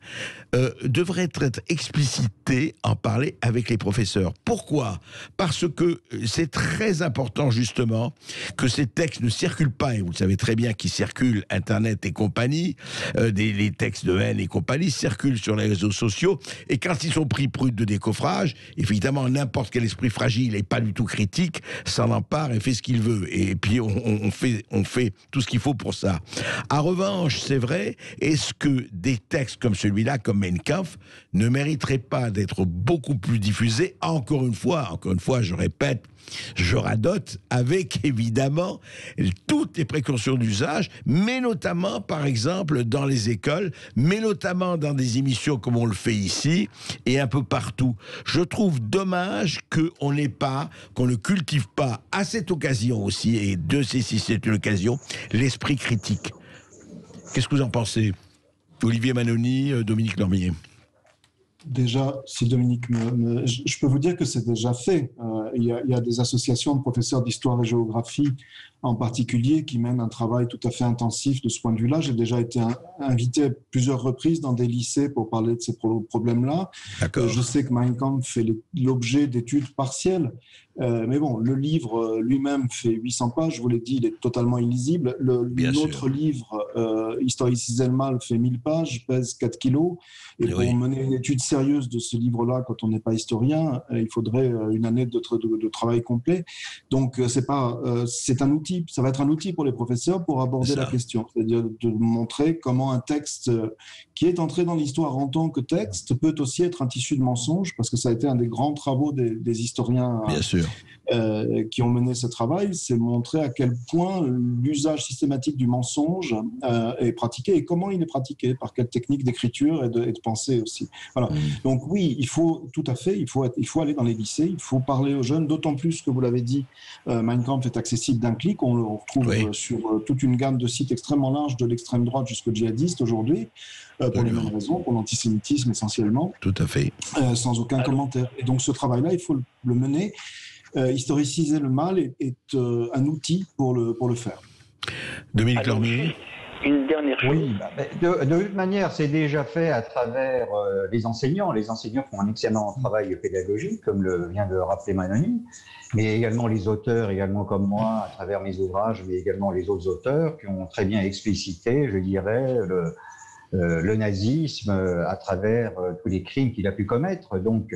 devraient être explicités, en parler avec les professeurs. Pourquoi? Parce que c'est très important, justement, que ces textes ne circulent pas, et vous le savez très bien qu'ils circulent circulent, Internet et compagnie, les textes de haine et compagnie circulent sur les réseaux sociaux, et quand ils sont pris de décoffrage, évidemment, n'importe quel esprit fragile et pas du tout critique s'en empare et fait ce qu'il veut. Et puis, on fait tout ce qu'il faut pour ça. En revanche, c'est vrai, est-ce que des textes comme celui-là, comme Mein Kampf, ne mériteraient pas d'être beaucoup plus diffusés, encore une fois, je répète, je radote, avec évidemment toutes les précautions d'usage, mais notamment, par exemple, dans les écoles, mais notamment dans des émissions comme on le fait ici, et un peu partout. Je trouve dommage qu'on ne cultive pas à cette occasion aussi, et Dieu sait si c'est une occasion, l'esprit critique. Qu'est-ce que vous en pensez, Olivier Manoni, Dominique Lormier? Déjà, si Dominique je peux vous dire que c'est déjà fait. Il y a des associations de professeurs d'histoire et géographie en particulier qui mènent un travail tout à fait intensif de ce point de vue-là. J'ai déjà été invité à plusieurs reprises dans des lycées pour parler de ces problèmes-là. Je sais que Mein Kampf fait l'objet d'études partielles. Mais bon, le livre lui-même fait 800 pages, je vous l'ai dit, il est totalement illisible. Notre livre, Historiciser le mal, fait 1000 pages, pèse 4 kilos. Et pour mener une étude sérieuse de ce livre-là, quand on n'est pas historien, il faudrait une année de travail complet. Donc, c'est un outil, ça va être un outil pour les professeurs pour aborder la question. C'est-à-dire de montrer comment un texte qui est entré dans l'histoire en tant que texte peut aussi être un tissu de mensonges, parce que ça a été un des grands travaux des historiens. Bien sûr. Qui ont mené ce travail, c'est montrer à quel point l'usage systématique du mensonge est pratiqué et comment il est pratiqué, par quelle technique d'écriture et de pensée aussi. Voilà. Donc oui, il faut aller dans les lycées, il faut parler aux jeunes, d'autant plus que vous l'avez dit, Mein Kampf est accessible d'un clic, on le retrouve sur toute une gamme de sites extrêmement large, de l'extrême droite jusqu'au djihadiste aujourd'hui, pour les mêmes raisons, pour l'antisémitisme essentiellement. Tout à fait. Sans aucun commentaire. Et donc ce travail-là, il faut le mener. Historiciser le mal est un outil pour le faire. Dominique Lormier. Une dernière chose. Oui, de toute manière, c'est déjà fait à travers les enseignants. Les enseignants font un excellent travail pédagogique, comme vient de rappeler Manoni, mais également les auteurs, également comme moi, à travers mes ouvrages, mais également les autres auteurs qui ont très bien explicité, je dirais, le nazisme à travers tous les crimes qu'il a pu commettre. Donc,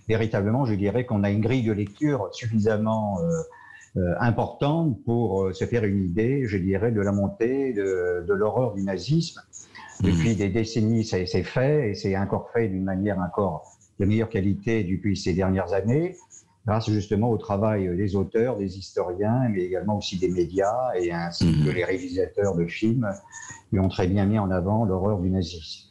véritablement, je dirais qu'on a une grille de lecture suffisamment importante pour se faire une idée, je dirais, de la montée de l'horreur du nazisme. Depuis des décennies, c'est fait, et c'est encore fait d'une manière encore de meilleure qualité depuis ces dernières années, grâce justement au travail des auteurs, des historiens, mais également aussi des médias, et ainsi que les réalisateurs de films qui ont très bien mis en avant l'horreur du nazisme.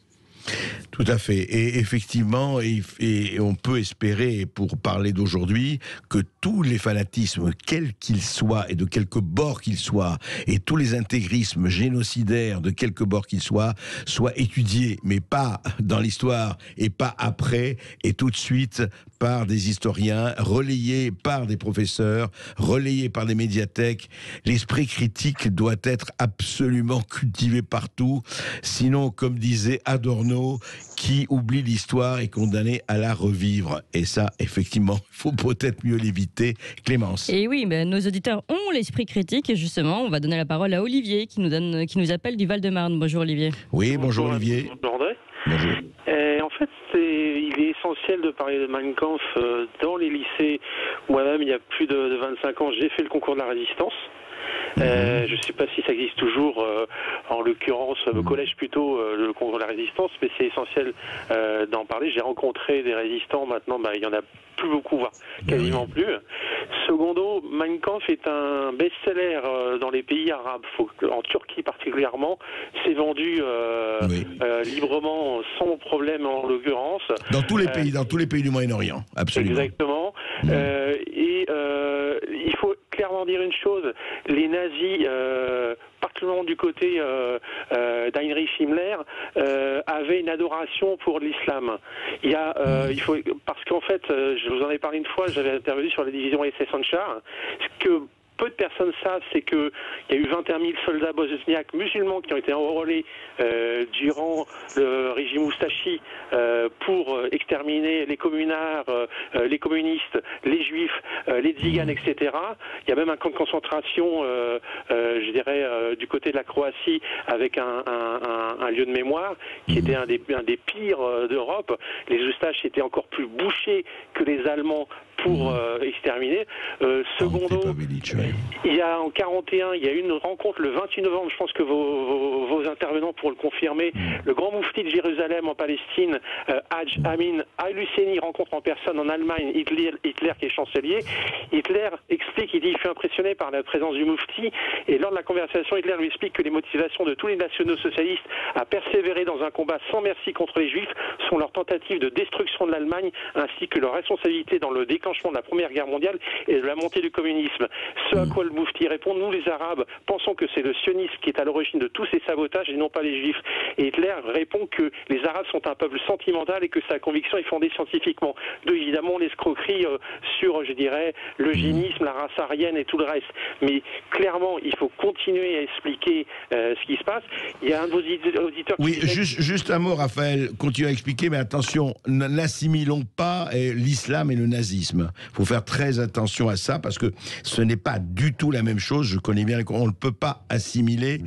Tout à fait. Et effectivement, et on peut espérer, pour parler d'aujourd'hui, que tous les fanatismes, quels qu'ils soient et de quelque bord qu'ils soient, et tous les intégrismes génocidaires de quelque bord qu'ils soient étudiés, mais pas dans l'histoire et pas après, et tout de suite par des historiens, relayés par des professeurs, relayés par des médiathèques. L'esprit critique doit être absolument cultivé partout. Sinon, comme disait Adorno, qui oublie l'histoire est condamné à la revivre. Et ça, effectivement, il faut peut-être mieux l'éviter. Clémence. Et oui, nos auditeurs ont l'esprit critique. Et justement, on va donner la parole à Olivier, qui nous appelle du Val-de-Marne. Bonjour Olivier. Oui, bonjour Olivier. Bonjour André. Bonjour. En fait, il est essentiel de parler de Mein Kampf dans les lycées. Moi-même, il y a plus de 25 ans, j'ai fait le concours de la résistance. Je ne sais pas si ça existe toujours, en l'occurrence au collège plutôt, le concours de la résistance, mais c'est essentiel d'en parler. J'ai rencontré des résistants, maintenant il y en a plus beaucoup, voire quasiment plus. Secondo, Mein Kampf est un best-seller dans les pays arabes. En Turquie particulièrement, c'est vendu librement, sans problème en l'occurrence. Dans tous les pays du Moyen-Orient, absolument. Exactement. Et il faut clairement dire une chose, les nazis, particulièrement du côté d'Heinrich Himmler, avaient une adoration pour l'islam. Parce qu'en fait, je vous en ai parlé une fois, j'avais intervenu sur la division SS Anschar, que peu de personnes savent, c'est qu'il y a eu 21 000 soldats bosniaques musulmans qui ont été enrôlés durant le régime Oustachi pour exterminer les communards, les communistes, les juifs, les tziganes, etc. Il y a même un camp de concentration, je dirais, du côté de la Croatie, avec un lieu de mémoire qui était un des pires d'Europe. Les Oustaches étaient encore plus bouchés que les Allemands pour exterminer. Secondo, il y a en 41, il y a eu une rencontre le 28 novembre, je pense que vos intervenants pourront le confirmer, le grand moufti de Jérusalem en Palestine, Haj Amin al-Husseini, rencontre en personne en Allemagne Hitler qui est chancelier. Hitler explique, il dit, il fut impressionné par la présence du moufti, et lors de la conversation, Hitler lui explique que les motivations de tous les nationaux socialistes à persévérer dans un combat sans merci contre les juifs sont leur tentative de destruction de l'Allemagne, ainsi que leur responsabilité dans le déclenchement de la Première Guerre mondiale et de la montée du communisme. Ce à quoi le moufti répond, nous les Arabes pensons que c'est le sionisme qui est à l'origine de tous ces sabotages et non pas les juifs. Et Hitler répond que les Arabes sont un peuple sentimental et que sa conviction est fondée scientifiquement. D'où évidemment l'escroquerie sur, je dirais, l'eugénisme, la race aryenne et tout le reste. Mais clairement, il faut continuer à expliquer ce qui se passe. Il y a un de vos auditeurs qui... Oui, juste un mot, Raphaël, continue à expliquer, mais attention, n'assimilons pas l'islam et le nazisme. Il faut faire très attention à ça, parce que ce n'est pas du tout la même chose. Je connais bien, on ne peut pas assimiler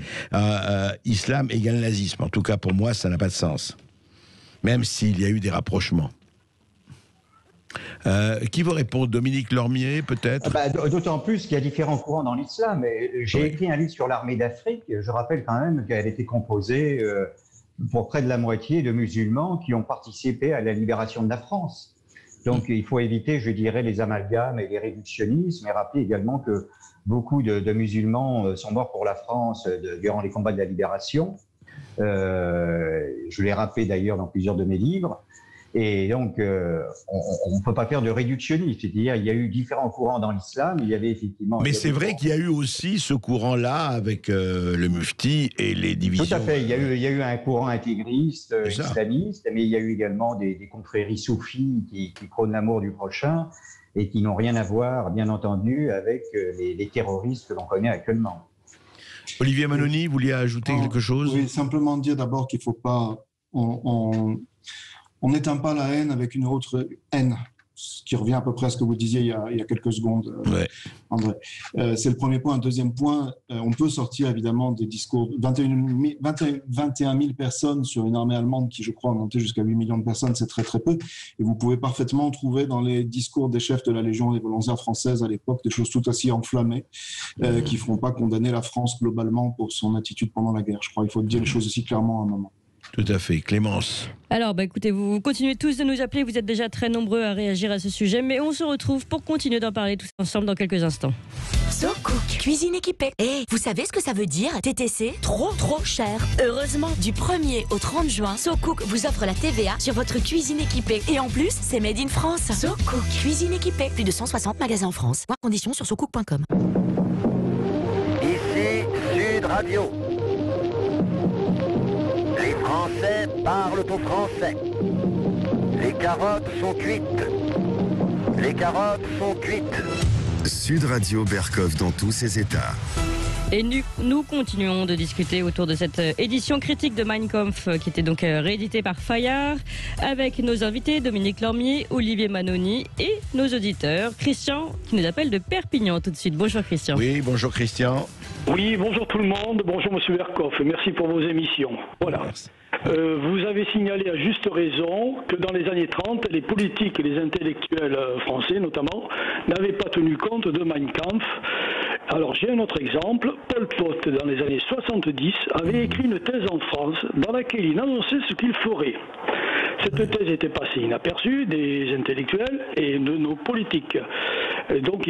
islam égale nazisme. En tout cas, pour moi, ça n'a pas de sens. Même s'il y a eu des rapprochements. Qui vous répond? Dominique Lormier, peut-être? D'autant plus qu'il y a différents courants dans l'islam. J'ai écrit un livre sur l'armée d'Afrique. Je rappelle quand même qu'elle était composée pour près de la moitié de musulmans qui ont participé à la libération de la France. Donc il faut éviter, je dirais, les amalgames et les réductionnismes, et rappeler également que beaucoup de musulmans sont morts pour la France durant les combats de la libération. Je l'ai rappelé d'ailleurs dans plusieurs de mes livres. Et donc, on ne peut pas faire de réductionnisme. C'est-à-dire, il y a eu différents courants dans l'islam. Il y avait effectivement... Mais c'est vrai qu'il y a eu aussi ce courant-là avec le mufti et les divisions. Tout à fait. Il y a eu un courant intégriste, islamiste, mais il y a eu également des confréries soufis qui prônent l'amour du prochain et qui n'ont rien à voir, bien entendu, avec les terroristes que l'on connaît actuellement. Olivier Manoni, vous vouliez ajouter quelque chose? Oui, simplement dire d'abord qu'il ne faut pas... On n'éteint pas la haine avec une autre haine, ce qui revient à peu près à ce que vous disiez il y a quelques secondes, André. C'est le premier point. Un deuxième point, on peut sortir évidemment des discours. 21 000 personnes sur une armée allemande qui, je crois, a monté jusqu'à 8 millions de personnes, c'est très très peu. Et vous pouvez parfaitement trouver dans les discours des chefs de la Légion des volontaires françaises à l'époque des choses tout aussi enflammées qui ne feront pas condamner la France globalement pour son attitude pendant la guerre. Je crois qu'il faut dire les choses aussi clairement à un moment. Tout à fait. Clémence. Alors, écoutez, vous continuez tous de nous appeler, vous êtes déjà très nombreux à réagir à ce sujet, mais on se retrouve pour continuer d'en parler tous ensemble dans quelques instants. SoCook, cuisine équipée. Et vous savez ce que ça veut dire? TTC, trop cher. Heureusement, du 1er au 30 juin, SoCook vous offre la TVA sur votre cuisine équipée. Et en plus, c'est made in France. SoCook, cuisine équipée. Plus de 160 magasins en France. Voir conditions sur socook.com. Ici, Sud Radio. Les Français parlent au français. Les carottes sont cuites. Les carottes sont cuites. Sud Radio Berkov dans tous ses états. Et nous continuons de discuter autour de cette édition critique de Mein Kampf qui était donc rééditée par Fayard avec nos invités Dominique Lormier, Olivier Manoni et nos auditeurs. Christian qui nous appelle de Perpignan tout de suite. Bonjour Christian. Oui, bonjour Christian. Oui, bonjour tout le monde. Bonjour Monsieur Berkov. Merci pour vos émissions. Voilà. Vous avez signalé à juste raison que dans les années 30, les politiques et les intellectuels français notamment n'avaient pas tenu compte de Mein Kampf. Alors j'ai un autre exemple. Pol Pot, dans les années 70, avait écrit une thèse en France dans laquelle il annonçait ce qu'il ferait. Cette thèse était passée inaperçue des intellectuels et de nos politiques. Donc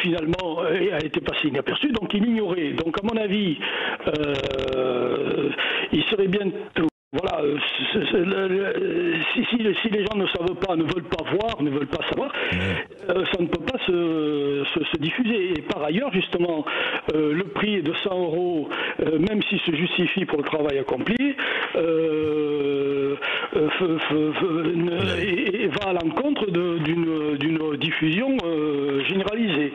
finalement, elle a été passée inaperçue, donc il ignorait. Donc à mon avis, il serait bien... Voilà, voilà, si les gens ne savent pas, ne veulent pas voir, ne veulent pas savoir, ça ne peut pas se diffuser. Et par ailleurs, justement, le prix de 100 €, même s'il se justifie pour le travail accompli, va à l'encontre d'une diffusion généralisée.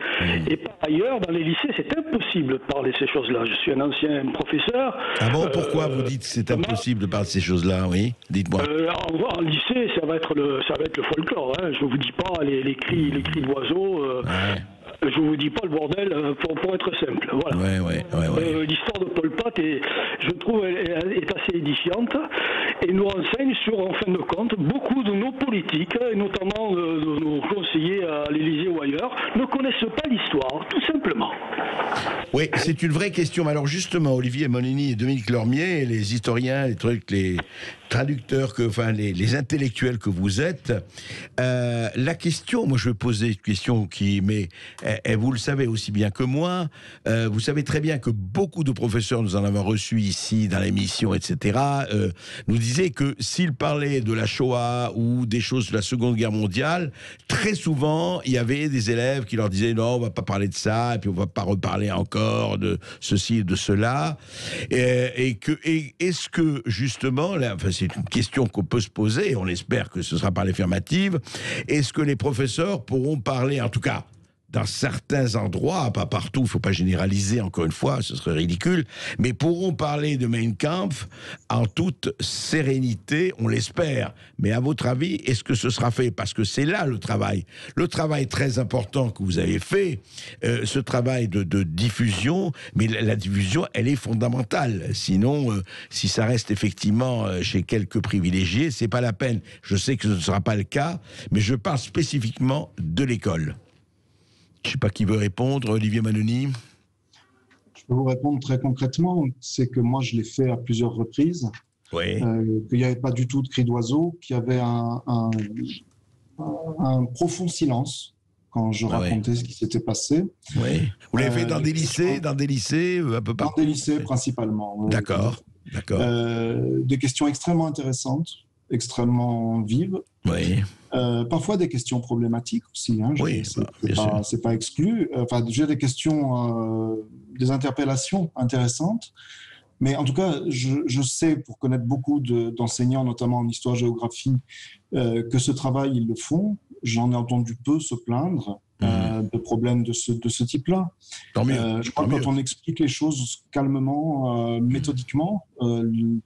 Et par ailleurs, dans les lycées, c'est impossible de parler de ces choses-là. Je suis un ancien professeur. Ah bon, pourquoi vous dites que c'est impossible de parler de ces choses-là, oui? Dites-moi. En lycée, ça va être le folklore. Hein. Je ne vous dis pas les cris d'oiseaux. Je vous dis pas le bordel pour être simple. Voilà. L'histoire de Pol Pot, je trouve, est assez édifiante et nous renseigne sur, en fin de compte, beaucoup de nos politiques, et notamment de nos conseillers à l'Élysée ou ailleurs, ne connaissent pas l'histoire, tout simplement. Oui, c'est une vraie question. Alors justement, Olivier Mononi et Dominique Lormier, les historiens, les traducteurs, les intellectuels que vous êtes, la question, moi je vais poser une question mais vous le savez aussi bien que moi, vous savez très bien que beaucoup de professeurs, nous en avons reçus ici dans l'émission, etc., nous disaient que s'ils parlaient de la Shoah ou des choses de la Seconde Guerre mondiale, très souvent, il y avait des élèves qui leur disaient non, on va pas parler de ça, et puis on va pas reparler encore de ceci et de cela, est-ce que justement, c'est une question qu'on peut se poser, on espère que ce sera par l'affirmative, est-ce que les professeurs pourront parler, en tout cas dans certains endroits, pas partout, il ne faut pas généraliser, encore une fois, ce serait ridicule, mais pourront parler de Mein Kampf en toute sérénité, on l'espère. Mais à votre avis, est-ce que ce sera fait? Parce que c'est là le travail très important que vous avez fait, ce travail de diffusion, mais la diffusion, elle est fondamentale. Sinon, si ça reste effectivement chez quelques privilégiés, c'est pas la peine. Je sais que ce ne sera pas le cas, mais je parle spécifiquement de l'école. Je ne sais pas qui veut répondre, Olivier Mononi. Je peux vous répondre très concrètement. C'est que moi, je l'ai fait à plusieurs reprises. Oui. Qu'il n'y avait pas du tout de cris d'oiseaux, qu'il y avait un profond silence quand je racontais ce qui s'était passé. Oui. Vous l'avez fait dans des lycées, un peu partout? Dans des lycées principalement. D'accord. Des questions extrêmement intéressantes, extrêmement vives. Oui. Parfois des questions problématiques aussi. Hein, c'est pas exclu. J'ai des questions, des interpellations intéressantes. Mais en tout cas, je sais, pour connaître beaucoup d'enseignants, notamment en histoire-géographie, que ce travail, ils le font. J'en ai entendu peu se plaindre de problèmes de ce type-là. Je crois que quand on explique les choses calmement, méthodiquement,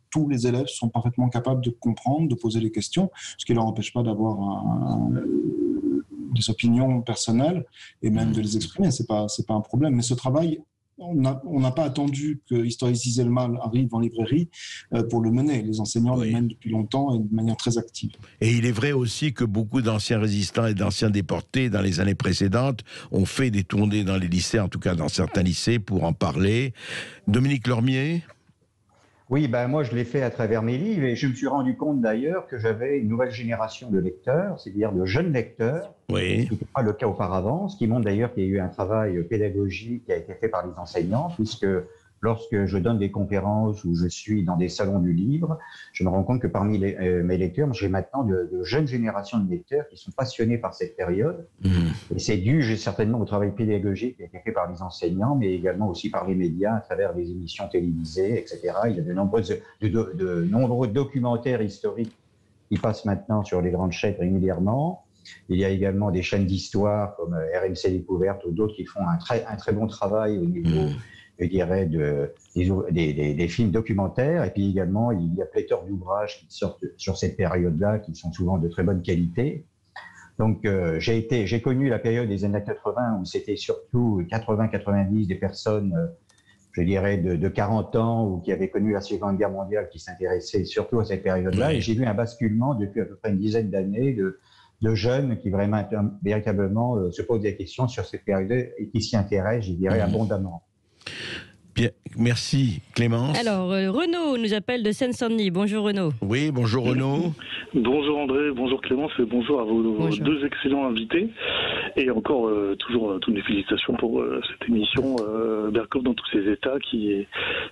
tous les élèves sont parfaitement capables de comprendre, de poser les questions, ce qui ne leur empêche pas d'avoir des opinions personnelles et même de les exprimer. C'est pas un problème. Mais ce travail, on n'a pas attendu que Historiciser le mal arrive en librairie pour le mener. Les enseignants le mènent depuis longtemps et de manière très active. Et il est vrai aussi que beaucoup d'anciens résistants et d'anciens déportés dans les années précédentes ont fait des tournées dans les lycées, en tout cas dans certains lycées, pour en parler. Dominique Lormier? Oui, moi je l'ai fait à travers mes livres et je me suis rendu compte d'ailleurs que j'avais une nouvelle génération de lecteurs, c'est-à-dire de jeunes lecteurs, ce qui n'était pas le cas auparavant, ce qui montre d'ailleurs qu'il y a eu un travail pédagogique qui a été fait par les enseignants, puisque lorsque je donne des conférences ou je suis dans des salons du livre, je me rends compte que parmi mes lecteurs, j'ai maintenant de jeunes générations de lecteurs qui sont passionnés par cette période. Et c'est dû certainement au travail pédagogique qui a été fait par les enseignants, mais également aussi par les médias à travers les émissions télévisées, etc. Il y a de nombreux documentaires historiques qui passent maintenant sur les grandes chaînes régulièrement. Il y a également des chaînes d'histoire comme RMC Découverte ou d'autres qui font un très bon travail au niveau... je dirais, des films documentaires. Et puis également, il y a pléthore d'ouvrages qui sortent sur cette période-là, qui sont souvent de très bonne qualité. Donc, j'ai connu la période des années 80, où c'était surtout 80-90 des personnes, je dirais, de 40 ans, ou qui avaient connu la Seconde Guerre mondiale, qui s'intéressaient surtout à cette période-là. Et j'ai vu un basculement depuis à peu près une dizaine d'années de jeunes qui véritablement se posent des questions sur cette période et qui s'y intéressent, je dirais, abondamment. Bien, merci Clémence. Alors, Renaud nous appelle de Seine-Saint-Denis. Bonjour Renaud. Oui, bonjour Renaud. Bonjour André, bonjour Clémence et bonjour à vos deux excellents invités. Et encore, toujours toutes mes félicitations pour cette émission Berkoff dans tous ses états, qui est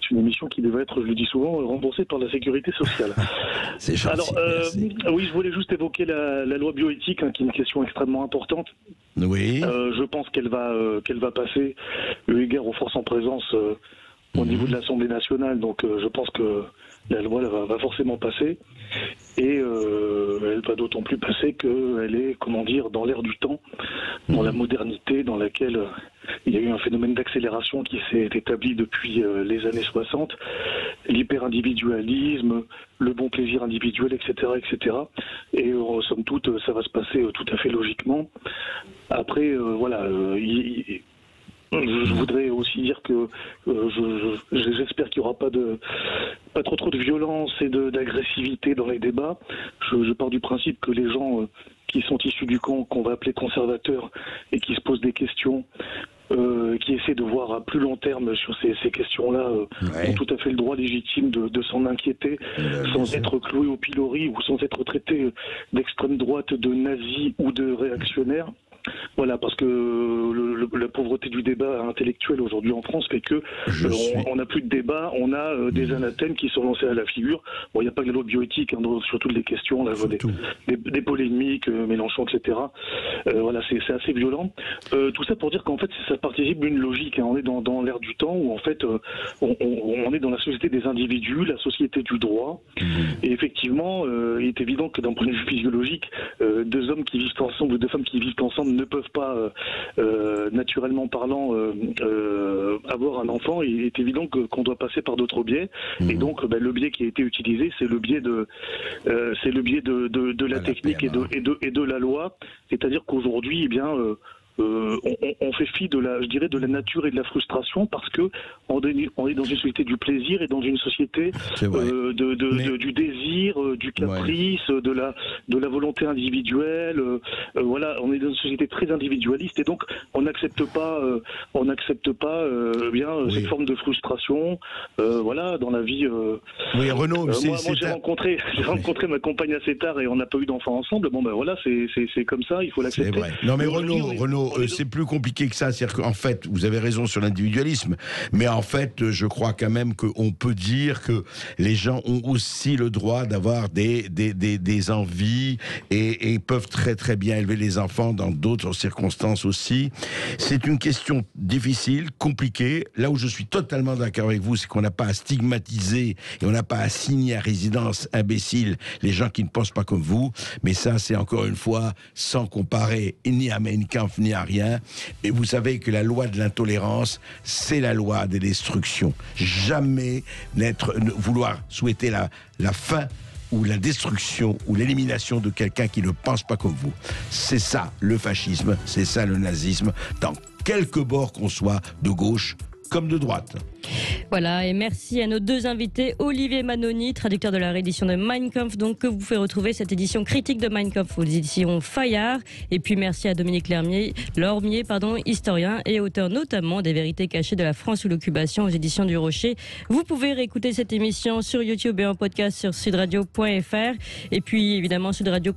une émission qui devrait être, je le dis souvent, remboursée par la sécurité sociale. C'est gentil. Alors, oui, je voulais juste évoquer la loi bioéthique, qui est une question extrêmement importante. Oui. Je pense qu'elle va passer, eu égard aux forces en présence au niveau de l'Assemblée nationale. Donc, je pense que la loi va forcément passer. Et elle va d'autant plus passer qu'elle est, comment dire, dans l'air du temps, dans la modernité, dans laquelle il y a eu un phénomène d'accélération qui s'est établi depuis les années 60, l'hyper-individualisme, le bon plaisir individuel, etc., etc. Et somme toute, ça va se passer tout à fait logiquement. Après, voilà, je voudrais aussi dire que j'espère qu'il n'y aura pas trop de violence et d'agressivité dans les débats. Je pars du principe que les gens qui sont issus du camp qu'on va appeler conservateurs et qui se posent des questions, qui essaient de voir à plus long terme sur ces questions-là, ont tout à fait le droit légitime de s'en inquiéter, sans être cloués au pilori ou sans être traités d'extrême droite, de nazis ou de réactionnaires. Voilà, parce que la pauvreté du débat intellectuel aujourd'hui en France fait que on n'a plus de débat, on a des anathèmes qui sont lancés à la figure. Bon, il n'y a pas que la loi bioéthique, sur toutes les questions, là, des polémiques, Mélenchon, etc. Voilà, c'est assez violent. Tout ça pour dire qu'en fait, ça participe d'une logique. On est dans l'ère du temps où en fait, on est dans la société des individus, la société du droit. Et effectivement, il est évident que d'un point de vue physiologique, deux hommes qui vivent ensemble ou deux femmes qui vivent ensemble ne peuvent pas, naturellement parlant, avoir un enfant. Il est évident qu'on doit passer par d'autres biais. Et donc, le biais qui a été utilisé, c'est le biais de la technique et de la loi. C'est-à-dire qu'aujourd'hui, eh bien, on fait fi de la nature et de la frustration, parce que on est dans une société du plaisir et dans une société du désir, du caprice, de la volonté individuelle. Voilà, on est dans une société très individualiste et donc on n'accepte pas cette forme de frustration. Voilà, dans la vie. Oui, Renaud, moi j'ai rencontré ma compagne assez tard et on n'a pas eu d'enfants ensemble. Bon ben voilà, c'est comme ça, il faut l'accepter. C'est vrai. Non mais Renaud, c'est plus compliqué que ça. C'est-à-dire qu'en fait, vous avez raison sur l'individualisme, mais en fait, je crois quand même qu'on peut dire que les gens ont aussi le droit d'avoir des envies et peuvent très très bien élever les enfants dans d'autres circonstances aussi. C'est une question difficile, compliquée. Là où je suis totalement d'accord avec vous, c'est qu'on n'a pas à stigmatiser et on n'a pas à signer à résidence imbécile les gens qui ne pensent pas comme vous. Mais ça, c'est encore une fois sans comparer ni à Mein Kampf ni à rien. Et vous savez que la loi de l'intolérance, c'est la loi des destructions. Jamais vouloir souhaiter la fin ou la destruction ou l'élimination de quelqu'un qui ne pense pas comme vous. C'est ça le fascisme, c'est ça le nazisme, dans quelque bord qu'on soit, de gauche comme de droite. Voilà, et merci à nos deux invités, Olivier Manoni, traducteur de la réédition de Mein Kampf, donc que vous pouvez retrouver cette édition critique de Mein Kampf aux éditions Fayard. Et puis merci à Dominique Lormier, historien et auteur notamment des Vérités cachées de la France sous l'occupation aux éditions du Rocher. Vous pouvez réécouter cette émission sur YouTube et en podcast sur sudradio.fr et puis évidemment Sud Radio.